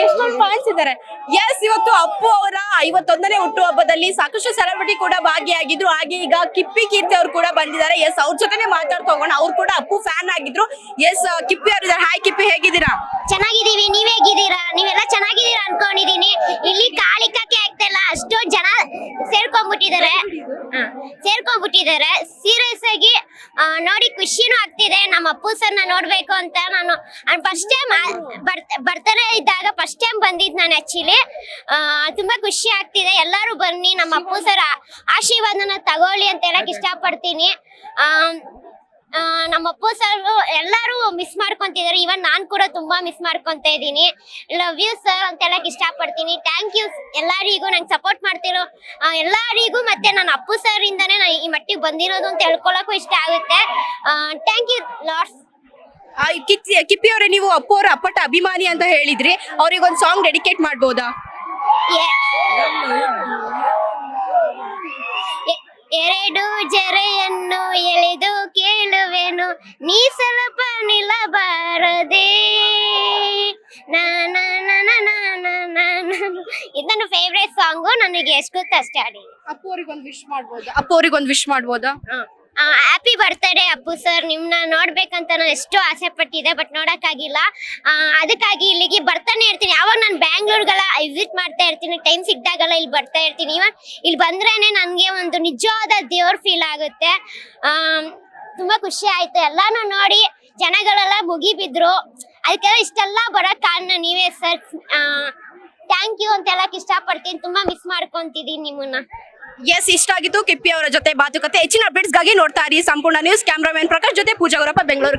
ಎಷ್ಟೊಂದು ಫ್ಯಾನ್ಸ್ ಇದ್ದಾರೆ. ಎಸ್, ಇವತ್ತು ಅಪ್ಪು ಅವರ 51ನೇ ಹುಟ್ಟುಹಬ್ಬದಲ್ಲಿ ಸಾಕಷ್ಟು ಸೆಲೆಬ್ರಿಟಿ ಕೂಡ ಭಾಗಿಯಾಗಿದ್ರು. ಹಾಗೆ ಈಗ ಕಿಪ್ಪಿ ಕೀರ್ತಿ ಅವರು ಕೂಡ ಬಂದಿದ್ದಾರೆ. ಎಸ್, ಅವ್ರ ಜೊತೆನೆ ಮಾತಾಡ್ತಾ ಹೋಗೋಣ. ಅವ್ರು ಕೂಡ ಅಪ್ಪು ಫ್ಯಾನ್ ಆಗಿದ್ರು. ಎಸ್, ಕಿಪ್ಪಿ ಅವರು ಇದ್ದಾರೆ. ಹಾಯ್ ಕಿಪ್ಪಿ, ಹೇಗಿದ್ದೀರಾ? ಚೆನ್ನಾಗಿದ್ದೀವಿ, ನೀವ್ ಹೇಗಿದ್ದೀರಾ? ನೀವೆಲ್ಲ ಚೆನ್ನಾಗಿದ್ದೀರಾ ಅನ್ಕೊಂಡಿದೀನಿ. ಇಲ್ಲಿ ಕಾಲಿಕಕ್ಕೆ ಆಗ್ತಾ ಇಲ್ಲ, ಅಷ್ಟೊಂದು ಜನ ಸೇರ್ಕೊಂಡ್ಬಿಟ್ಟಿದ್ದಾರೆ. ಸೀರಿಯಸ್ ಆಗಿ ನೋಡಿ ಖುಷಿನೂ ಆಗ್ತಿದೆ. ನಮ್ಮ ಅಪ್ಪು ಸರ್ನ ನೋಡ್ಬೇಕು ಅಂತ ನಾನು ಫಸ್ಟ್ ಟೈಮ್ ಬರ್ತಾರೆ ಇದ್ದಾಗ ಫಸ್ಟ್ ಟೈಮ್ ಬಂದಿದ್ ನಾನು ಆಕ್ಚುಲಿ. ತುಂಬಾ ಖುಷಿ ಆಗ್ತಿದೆ. ಎಲ್ಲರೂ ಬನ್ನಿ, ನಮ್ಮ ಅಪ್ಪು ಸರ್ ಆಶೀರ್ವಾದನ ತಗೊಳ್ಳಿ ಅಂತ ಹೇಳಕ್ ಇಷ್ಟಪಡ್ತೀನಿ. ನಮ್ಮ ಅಪ್ಪು ಸರ್ ಎಲ್ಲರೂ ಮಿಸ್ ಮಾಡ್ಕೊಂತಿದ್ದಾರೆ. ಇವನ್ ನಾನ್ ಕೂಡ ತುಂಬಾ ಮಿಸ್ ಮಾಡ್ಕೊಂತ ಇದ್ದೀನಿ. ಲವ್ ಯು ಸರ್ ಅಂತ ಹೇಳಕ್ ಇಷ್ಟಪಡ್ತೀನಿ. ಥ್ಯಾಂಕ್ ಯು ಎಲ್ಲರಿಗೂ, ನಂಗೆ ಸಪೋರ್ಟ್ ಮಾಡ್ತಿರೋ ಎಲ್ಲರಿಗೂ. ಮತ್ತೆ ನಾನು ಅಪ್ಪು ಸರ್ ಇಂದಾನೆ ನಾನು ಈ ಮಟ್ಟಿಗೆ ಬಂದಿರೋದು ಅಂತ ಹೇಳ್ಕೊಳಕ್ಕೂ ಇಷ್ಟ ಆಗುತ್ತೆ. Thank you lots. ಕಿಪ್ಪಿ ಅವರೇ, ನೀವು ಅಪ್ಪು ಅವರ ಅಪ್ಪಟ ಅಭಿಮಾನಿ ಅಂತ ಹೇಳಿದ್ರಿ. ಅವ್ರಿಗೆ ಒಂದು ಸಾಂಗ್ ಡೆಡಿಕೇಟ್ ಮಾಡ್ಬೋದಾ? ಎರಡು ಜರೆಯನ್ನು ಎಳೆದು ಕೇಳುವೆನು, ನೀ ಸ್ವಲ್ಪ ನಿಲ್ಲಬಾರದೆ. ಇದು ನನ್ನ ಫೇವ್ರೇಟ್ ಸಾಂಗು. ನನಗೆ ಎಷ್ಟು ಗೊತ್ತು ಅಷ್ಟೇ ಆಡಿ. ಅಪ್ಪು ಅವ್ರಿಗೆ ಒಂದು ವಿಶ್ ಮಾಡ್ಬೋದಾ? Happy birthday Appu sir. ನಿಮ್ನ ನೋಡ್ಬೇಕಂತ ನಾನು ಎಷ್ಟೋ ಆಸೆ ಪಟ್ಟಿದ್ದೆ, ಬಟ್ ನೋಡಕ್ಕಾಗಿಲ್ಲ. ಅದಕ್ಕಾಗಿ ಇಲ್ಲಿಗೆ ಬರ್ತಾನೆ ಇರ್ತೀನಿ. ಯಾವಾಗ ನಾನು ಬ್ಯಾಂಗ್ಳೂರ್ಗೆಲ್ಲ ವಿಸಿಟ್ ಮಾಡ್ತಾ ಇರ್ತೀನಿ, ಟೈಮ್ ಸಿಕ್ದಾಗೆಲ್ಲ ಇಲ್ಲಿ ಬರ್ತಾ ಇರ್ತೀನಿ. ಇವಾಗ ಇಲ್ಲಿ ಬಂದ್ರೇನೆ ನನಗೆ ಒಂದು ನಿಜವಾದ ದೇವ್ರ ಫೀಲ್ ಆಗುತ್ತೆ. ತುಂಬಾ ಖುಷಿ ಆಯ್ತು. ಎಲ್ಲಾನು ನೋಡಿ ಜನಗಳೆಲ್ಲ ಮುಗಿಬಿದ್ರು. ಅದಕ್ಕೆಲ್ಲ ಇಷ್ಟೆಲ್ಲ ಬರೋಕ್ ಕಾರಣ ನೀವೇ ಸರ್. ಥ್ಯಾಂಕ್ ಯು ಅಂತ ಹೇಳಕ್ ಇಷ್ಟಪಡ್ತೀನಿ. ತುಂಬಾ ಮಿಸ್ ಮಾಡ್ಕೊಂತಿದೀನಿ ನಿಮ್ಮನ್ನ. ಎಸ್, ಇಷ್ಟ ಆಗಿತ್ತು ಕಿಪ್ಪಿ ಅವರ ಜೊತೆ ಮಾತುಕತೆ. ಹೆಚ್ಚಿನ ಅಪ್ಡೇಟ್ಸ್ಗಾಗಿ ನೋಡ್ತಾ ಇರಿ ಸಂಪೂರ್ಣ ನ್ಯೂಸ್. ಕ್ಯಾಮ್ರಾಮನ್ ಪ್ರಕಾಶ್ ಜೊತೆ ಪೂಜಾ ಗುರಪ್ಪ, ಬೆಂಗಳೂರು.